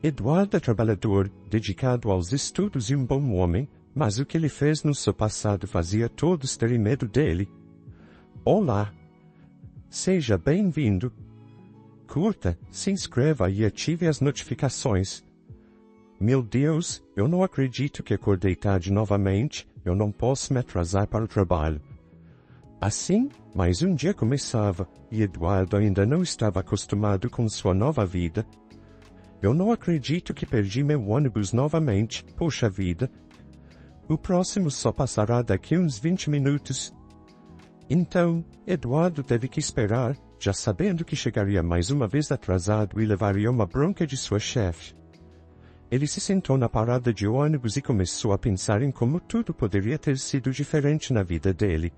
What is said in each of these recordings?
Eduardo é trabalhador, dedicado aos estudos e um bom homem, mas o que ele fez no seu passado fazia todos terem medo dele. Olá! Seja bem-vindo! Curta, se inscreva e ative as notificações. Meu Deus, eu não acredito que acordei tarde novamente, eu não posso me atrasar para o trabalho. Assim, mais um dia começava, e Eduardo ainda não estava acostumado com sua nova vida. Eu não acredito que perdi meu ônibus novamente, poxa vida. O próximo só passará daqui uns 20 minutos. Então, Eduardo teve que esperar, já sabendo que chegaria mais uma vez atrasado e levaria uma bronca de sua chefe. Ele se sentou na parada de ônibus e começou a pensar em como tudo poderia ter sido diferente na vida dele.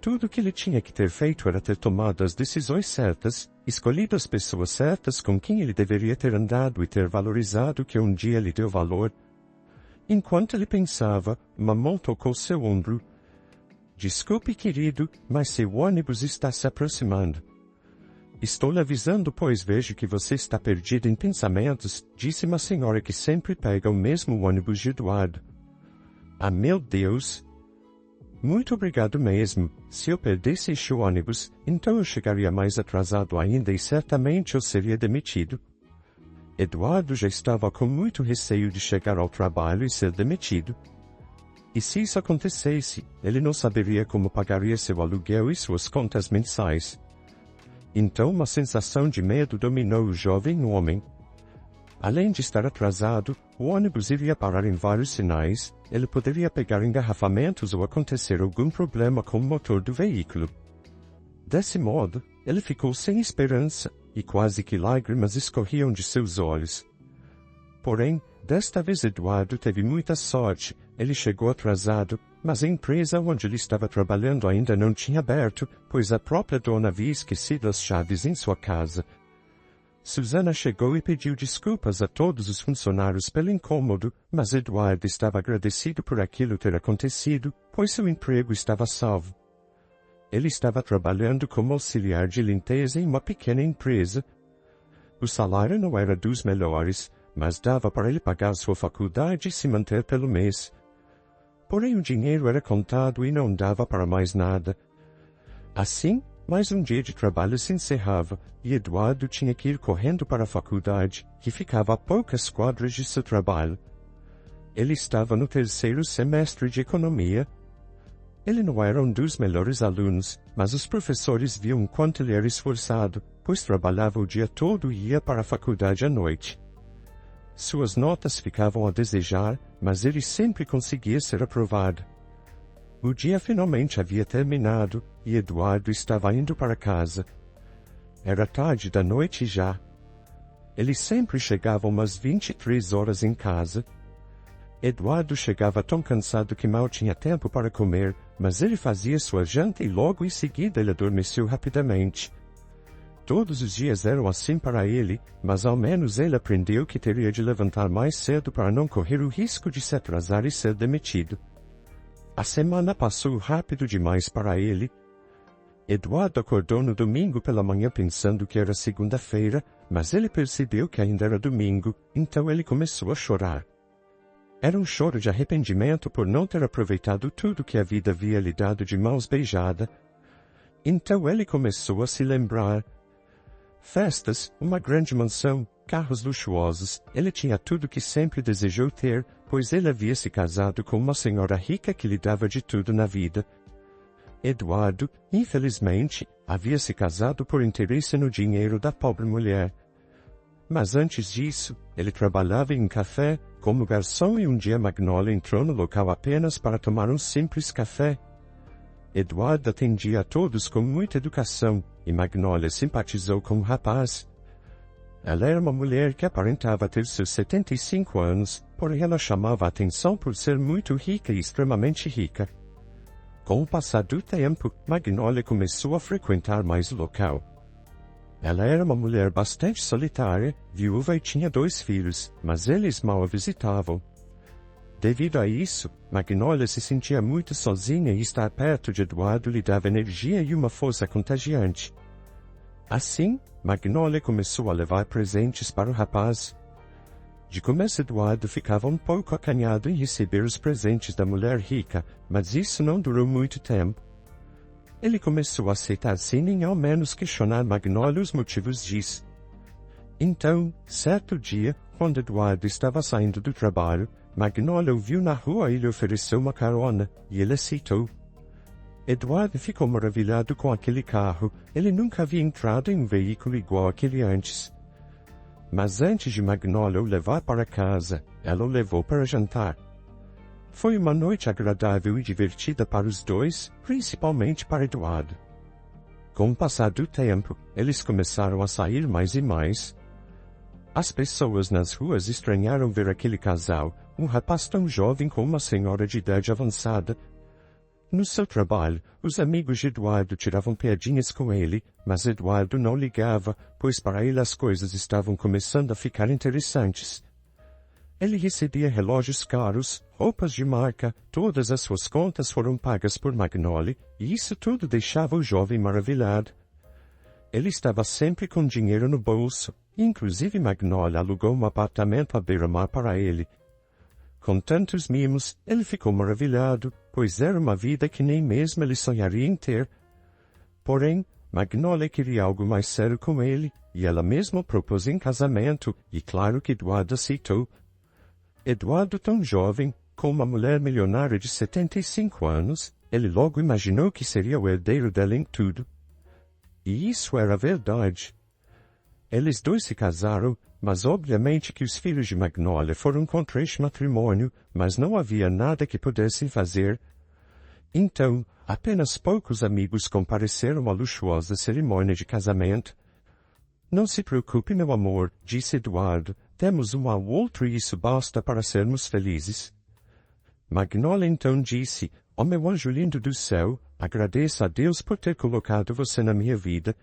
Tudo que ele tinha que ter feito era ter tomado as decisões certas, escolhido as pessoas certas com quem ele deveria ter andado e ter valorizado o que um dia lhe deu valor. Enquanto ele pensava, uma mão tocou seu ombro. Desculpe, querido, mas seu ônibus está se aproximando. Estou lhe avisando, pois vejo que você está perdido em pensamentos, disse uma senhora que sempre pega o mesmo ônibus de Eduardo. Ah, meu Deus! Muito obrigado mesmo. Se eu perdesse este ônibus, então eu chegaria mais atrasado ainda e certamente eu seria demitido. Eduardo já estava com muito receio de chegar ao trabalho e ser demitido. E se isso acontecesse, ele não saberia como pagaria seu aluguel e suas contas mensais. Então uma sensação de medo dominou o jovem homem. Além de estar atrasado, o ônibus iria parar em vários sinais, ele poderia pegar engarrafamentos ou acontecer algum problema com o motor do veículo. Desse modo, ele ficou sem esperança, e quase que lágrimas escorriam de seus olhos. Porém, desta vez Eduardo teve muita sorte, ele chegou atrasado, mas a empresa onde ele estava trabalhando ainda não tinha aberto, pois a própria dona havia esquecido as chaves em sua casa. Susana chegou e pediu desculpas a todos os funcionários pelo incômodo, mas Eduardo estava agradecido por aquilo ter acontecido, pois seu emprego estava salvo. Ele estava trabalhando como auxiliar de limpeza em uma pequena empresa. O salário não era dos melhores, mas dava para ele pagar sua faculdade e se manter pelo mês. Porém o dinheiro era contado e não dava para mais nada. Assim, mais um dia de trabalho se encerrava, e Eduardo tinha que ir correndo para a faculdade, que ficava a poucas quadras de seu trabalho. Ele estava no 3º semestre de economia. Ele não era um dos melhores alunos, mas os professores viam quanto ele era esforçado, pois trabalhava o dia todo e ia para a faculdade à noite. Suas notas ficavam a desejar, mas ele sempre conseguia ser aprovado. O dia finalmente havia terminado, e Eduardo estava indo para casa. Era tarde da noite já. Ele sempre chegava umas 23 horas em casa. Eduardo chegava tão cansado que mal tinha tempo para comer, mas ele fazia sua janta e logo em seguida ele adormeceu rapidamente. Todos os dias eram assim para ele, mas ao menos ele aprendeu que teria de levantar mais cedo para não correr o risco de se atrasar e ser demitido. A semana passou rápido demais para ele. Eduardo acordou no domingo pela manhã pensando que era segunda-feira, mas ele percebeu que ainda era domingo, então ele começou a chorar. Era um choro de arrependimento por não ter aproveitado tudo que a vida havia lhe dado de mãos beijadas. Então ele começou a se lembrar. Festas, uma grande mansão, carros luxuosos, ele tinha tudo que sempre desejou ter, pois ele havia se casado com uma senhora rica que lhe dava de tudo na vida. Eduardo, infelizmente, havia se casado por interesse no dinheiro da pobre mulher. Mas antes disso, ele trabalhava em um café, como garçom e um dia Magnolia entrou no local apenas para tomar um simples café. Eduardo atendia a todos com muita educação, e Magnolia simpatizou com o rapaz. Ela era uma mulher que aparentava ter seus 75 anos, porém ela chamava a atenção por ser muito rica e extremamente rica. Com o passar do tempo, Magnolia começou a frequentar mais o local. Ela era uma mulher bastante solitária, viúva e tinha 2 filhos, mas eles mal a visitavam. Devido a isso, Magnolia se sentia muito sozinha e estar perto de Eduardo lhe dava energia e uma força contagiante. Assim, Magnolia começou a levar presentes para o rapaz. De começo Eduardo ficava um pouco acanhado em receber os presentes da mulher rica, mas isso não durou muito tempo. Ele começou a aceitar sem nem ao menos questionar Magnolia os motivos disso. Então, certo dia, quando Eduardo estava saindo do trabalho, Magnolia o viu na rua e lhe ofereceu uma carona, e ele aceitou. Eduardo ficou maravilhado com aquele carro, ele nunca havia entrado em um veículo igual àquele antes. Mas antes de Magnolia o levar para casa, ela o levou para jantar. Foi uma noite agradável e divertida para os dois, principalmente para Eduardo. Com o passar do tempo, eles começaram a sair mais e mais. As pessoas nas ruas estranharam ver aquele casal, um rapaz tão jovem com uma senhora de idade avançada. No seu trabalho, os amigos de Eduardo tiravam piadinhas com ele, mas Eduardo não ligava, pois para ele as coisas estavam começando a ficar interessantes. Ele recebia relógios caros, roupas de marca, todas as suas contas foram pagas por Magnolia, e isso tudo deixava o jovem maravilhado. Ele estava sempre com dinheiro no bolso, e inclusive Magnolia alugou um apartamento à beira-mar para ele. Com tantos mimos, ele ficou maravilhado, pois era uma vida que nem mesmo ele sonharia em ter. Porém, Magnolia queria algo mais sério com ele, e ela mesma propôs em casamento, e claro que Eduardo aceitou. Eduardo tão jovem, com uma mulher milionária de 75 anos, ele logo imaginou que seria o herdeiro dela em tudo. E isso era verdade. Eles dois se casaram, mas obviamente que os filhos de Magnolia foram contra este matrimônio, mas não havia nada que pudessem fazer. Então, apenas poucos amigos compareceram à luxuosa cerimônia de casamento. Não se preocupe, meu amor, disse Eduardo, temos um ao outro e isso basta para sermos felizes. Magnolia então disse, ó meu anjo lindo do céu, agradeço a Deus por ter colocado você na minha vida.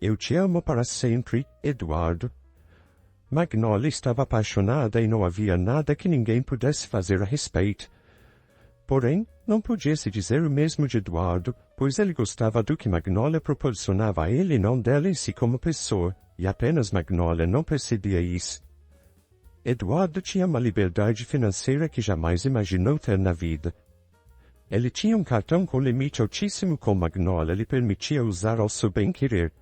Eu te amo para sempre, Eduardo. Magnolia estava apaixonada e não havia nada que ninguém pudesse fazer a respeito. Porém, não podia se dizer o mesmo de Eduardo, pois ele gostava do que Magnolia proporcionava a ele e não dela em si como pessoa, e apenas Magnolia não percebia isso. Eduardo tinha uma liberdade financeira que jamais imaginou ter na vida. Ele tinha um cartão com limite altíssimo com Magnolia lhe permitia usar ao seu bem-querer.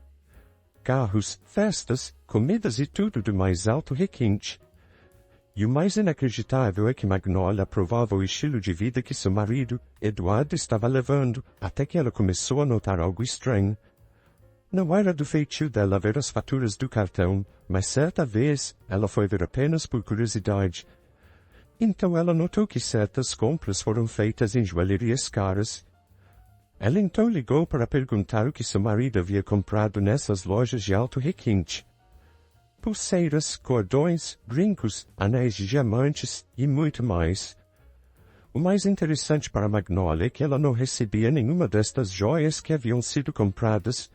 Carros, festas, comidas e tudo do mais alto requinte. E o mais inacreditável é que Magnolia aprovava o estilo de vida que seu marido, Eduardo, estava levando, até que ela começou a notar algo estranho. Não era do feitio dela ver as faturas do cartão, mas certa vez, ela foi ver apenas por curiosidade. Então ela notou que certas compras foram feitas em joalherias caras. Ela então ligou para perguntar o que seu marido havia comprado nessas lojas de alto requinte. Pulseiras, cordões, brincos, anéis de diamantes e muito mais. O mais interessante para Magnolia é que ela não recebia nenhuma destas joias que haviam sido compradas.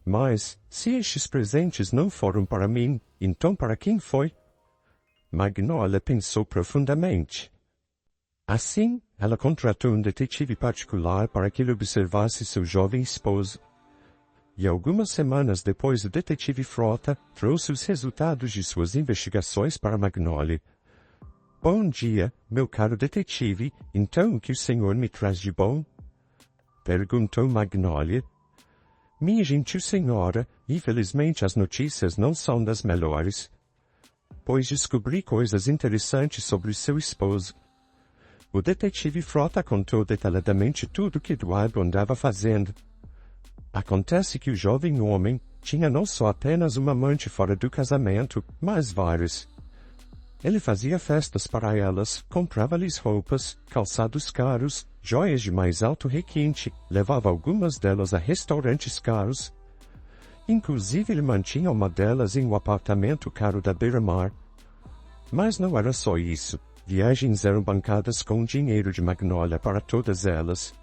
Mas, se estes presentes não foram para mim, então para quem foi? Magnolia pensou profundamente. Assim, ela contratou um detetive particular para que ele observasse seu jovem esposo. E algumas semanas depois o detetive Frota trouxe os resultados de suas investigações para Magnolia. Bom dia, meu caro detetive, então o que o senhor me traz de bom? Perguntou Magnolia. Minha gentil senhora, infelizmente as notícias não são das melhores. Pois descobri coisas interessantes sobre o seu esposo. O detetive Frota contou detalhadamente tudo o que Eduardo andava fazendo. Acontece que o jovem homem tinha não só apenas uma amante fora do casamento, mas várias. Ele fazia festas para elas, comprava-lhes roupas, calçados caros, joias de mais alto requinte, levava algumas delas a restaurantes caros. Inclusive ele mantinha uma delas em um apartamento caro da beira-mar. Mas não era só isso. Viagens eram bancadas com dinheiro de Magnolia para todas elas.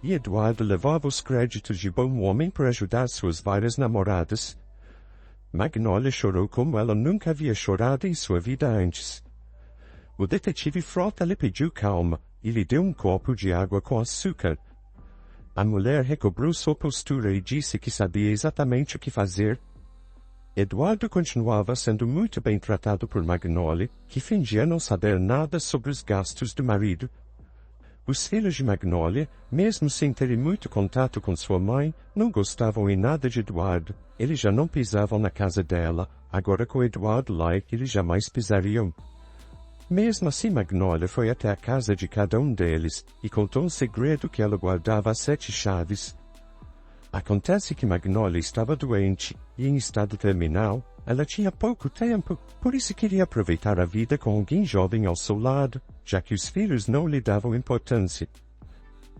E Eduardo levava os créditos de bom homem para ajudar suas várias namoradas. Magnolia chorou como ela nunca havia chorado em sua vida antes. O detetive Frota lhe pediu calma e lhe deu um copo de água com açúcar. A mulher recobrou sua postura e disse que sabia exatamente o que fazer. Eduardo continuava sendo muito bem tratado por Magnolia, que fingia não saber nada sobre os gastos do marido. Os filhos de Magnolia, mesmo sem terem muito contato com sua mãe, não gostavam em nada de Eduardo. Eles já não pisavam na casa dela, agora com Eduardo lá eles jamais pisariam. Mesmo assim, Magnolia foi até a casa de cada um deles, e contou um segredo que ela guardava a 7 chaves. Acontece que Magnolia estava doente, e em estado terminal. Ela tinha pouco tempo, por isso queria aproveitar a vida com alguém jovem ao seu lado, já que os filhos não lhe davam importância.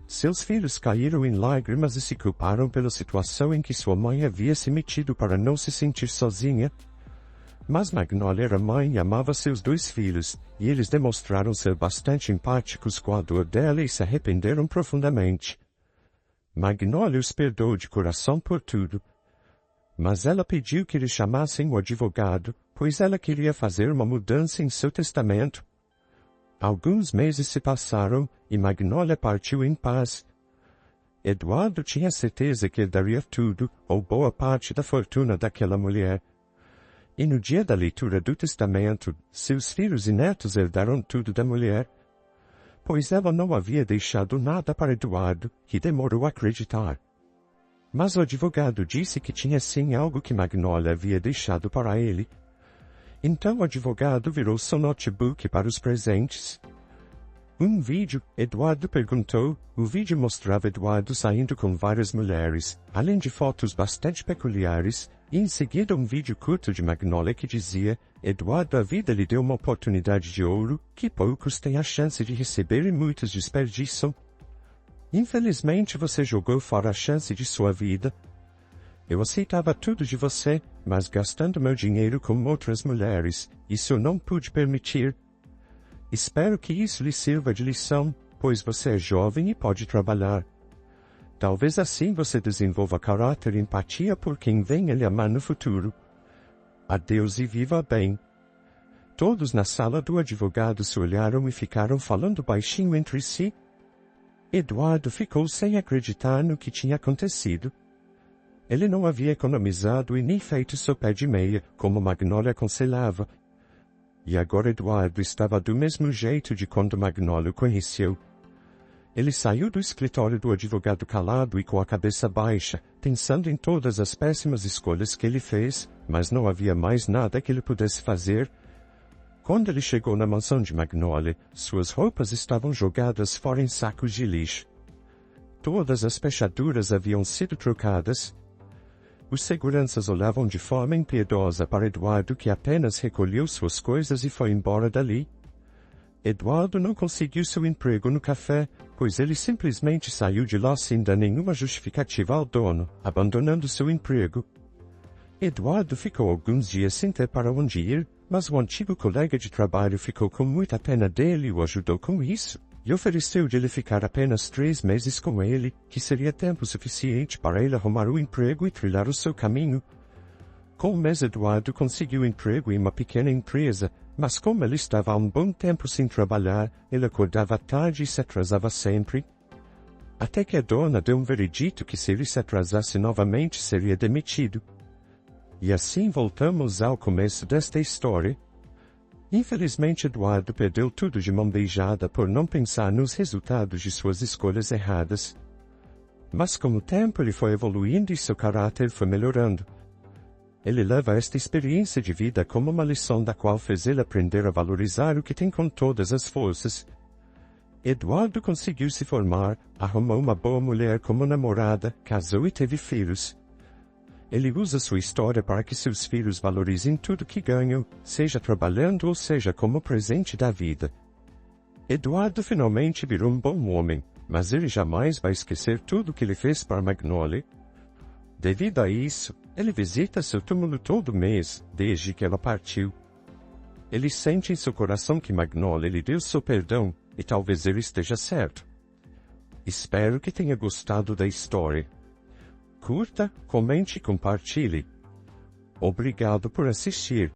Seus filhos caíram em lágrimas e se culparam pela situação em que sua mãe havia se metido para não se sentir sozinha. Mas Magnolia era mãe e amava seus 2 filhos, e eles demonstraram ser bastante empáticos com a dor dela e se arrependeram profundamente. Magnolia os perdoou de coração por tudo. Mas ela pediu que eles chamassem o advogado, pois ela queria fazer uma mudança em seu testamento. Alguns meses se passaram, e Magnolia partiu em paz. Eduardo tinha certeza que herdaria tudo, ou boa parte da fortuna daquela mulher. E no dia da leitura do testamento, seus filhos e netos herdaram tudo da mulher. Pois ela não havia deixado nada para Eduardo, que demorou a acreditar. Mas o advogado disse que tinha sim algo que Magnolia havia deixado para ele. Então o advogado virou seu notebook para os presentes. Um vídeo, Eduardo perguntou. O vídeo mostrava Eduardo saindo com várias mulheres, além de fotos bastante peculiares, e em seguida um vídeo curto de Magnolia que dizia: Eduardo, a vida lhe deu uma oportunidade de ouro, que poucos têm a chance de receber e muitos desperdiçam. Infelizmente você jogou fora a chance de sua vida. Eu aceitava tudo de você, mas gastando meu dinheiro com outras mulheres, isso eu não pude permitir. Espero que isso lhe sirva de lição, pois você é jovem e pode trabalhar. Talvez assim você desenvolva caráter e empatia por quem venha lhe amar no futuro. Adeus e viva bem. Todos na sala do advogado se olharam e ficaram falando baixinho entre si. Eduardo ficou sem acreditar no que tinha acontecido. Ele não havia economizado e nem feito seu pé de meia, como Magnolia aconselhava. E agora Eduardo estava do mesmo jeito de quando Magnolia o conheceu. Ele saiu do escritório do advogado calado e com a cabeça baixa, pensando em todas as péssimas escolhas que ele fez, mas não havia mais nada que ele pudesse fazer. Quando ele chegou na mansão de Magnolia, suas roupas estavam jogadas fora em sacos de lixo. Todas as fechaduras haviam sido trocadas. Os seguranças olhavam de forma impiedosa para Eduardo, que apenas recolheu suas coisas e foi embora dali. Eduardo não conseguiu seu emprego no café, pois ele simplesmente saiu de lá sem dar nenhuma justificativa ao dono, abandonando seu emprego. Eduardo ficou alguns dias sem ter para onde ir, mas o antigo colega de trabalho ficou com muita pena dele e o ajudou com isso, e ofereceu de ele ficar apenas 3 meses com ele, que seria tempo suficiente para ele arrumar o emprego e trilhar o seu caminho. Com um mês Eduardo conseguiu emprego em uma pequena empresa, mas como ele estava há um bom tempo sem trabalhar, ele acordava tarde e se atrasava sempre. Até que a dona deu um veredito que se ele se atrasasse novamente seria demitido. E assim voltamos ao começo desta história. Infelizmente Eduardo perdeu tudo de mão beijada por não pensar nos resultados de suas escolhas erradas. Mas com o tempo ele foi evoluindo e seu caráter foi melhorando. Ele leva esta experiência de vida como uma lição da qual fez ele aprender a valorizar o que tem com todas as forças. Eduardo conseguiu se formar, arrumou uma boa mulher como namorada, casou e teve filhos. Ele usa sua história para que seus filhos valorizem tudo que ganham, seja trabalhando ou seja como presente da vida. Eduardo finalmente virou um bom homem, mas ele jamais vai esquecer tudo que ele fez para Magnolia. Devido a isso, ele visita seu túmulo todo mês, desde que ela partiu. Ele sente em seu coração que Magnolia lhe deu seu perdão, e talvez ele esteja certo. Espero que tenha gostado da história. Curta, comente e compartilhe. Obrigado por assistir.